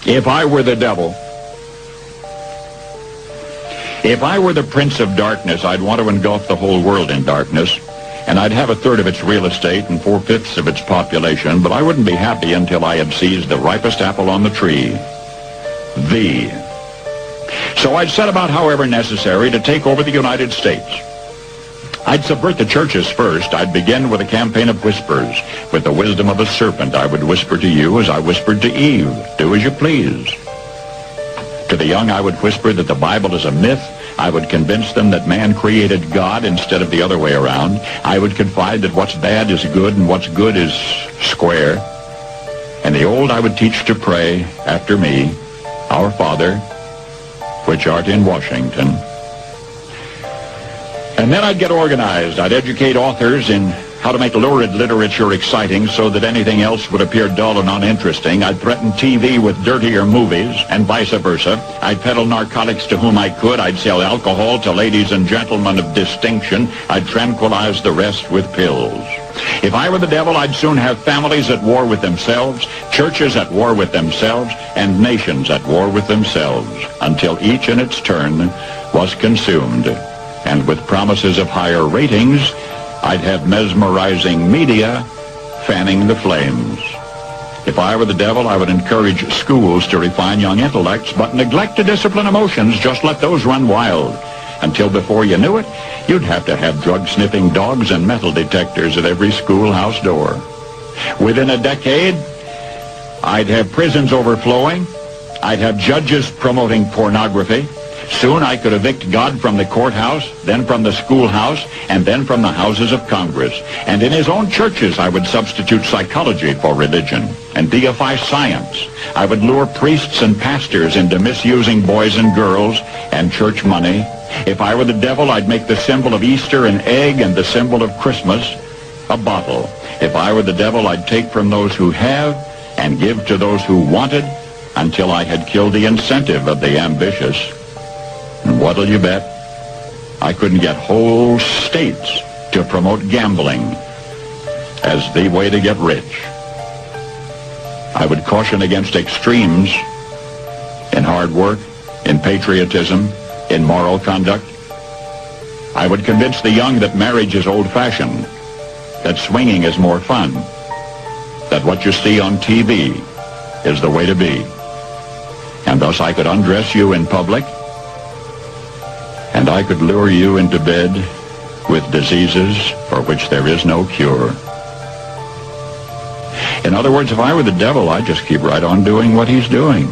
If I were the devil, if I were the prince of darkness, I'd want to engulf the whole world in darkness, and I'd have a third of its real estate and 4/5 of its population, but I wouldn't be happy until I had seized the ripest apple on the tree, thee. So I'd set about, however necessary, to take over the United States. I'd subvert the churches first. I'd begin with a campaign of whispers. With the wisdom of a serpent, I would whisper to you as I whispered to Eve, do as you please. To the young, I would whisper that the Bible is a myth. I would convince them that man created God instead of the other way around. I would confide that what's bad is good and what's good is square. And the old I would teach to pray after me, Our Father, which art in Washington. And then I'd get organized. I'd educate authors in how to make lurid literature exciting so that anything else would appear dull and uninteresting. I'd threaten TV with dirtier movies and vice versa. I'd peddle narcotics to whom I could. I'd sell alcohol to ladies and gentlemen of distinction. I'd tranquilize the rest with pills. If I were the devil, I'd soon have families at war with themselves, churches at war with themselves, and nations at war with themselves, until each in its turn was consumed. And with promises of higher ratings, I'd have mesmerizing media fanning the flames. If I were the devil, I would encourage schools to refine young intellects, but neglect to discipline emotions. Just let those run wild. Until before you knew it, you'd have to have drug-sniffing dogs and metal detectors at every schoolhouse door. Within a decade, I'd have prisons overflowing. I'd have judges promoting pornography. Soon I could evict God from the courthouse, then from the schoolhouse, and then from the houses of Congress. And in his own churches, I would substitute psychology for religion and deify science. I would lure priests and pastors into misusing boys and girls and church money. If I were the devil, I'd make the symbol of Easter an egg and the symbol of Christmas a bottle. If I were the devil, I'd take from those who have and give to those who wanted until I had killed the incentive of the ambitious. And what'll you bet? I couldn't get whole states to promote gambling as the way to get rich. I would caution against extremes in hard work, in patriotism, in moral conduct. I would convince the young that marriage is old-fashioned, that swinging is more fun, that what you see on TV is the way to be. And thus I could undress you in public, and I could lure you into bed with diseases for which there is no cure. In other words, if I were the devil, I'd just keep right on doing what he's doing.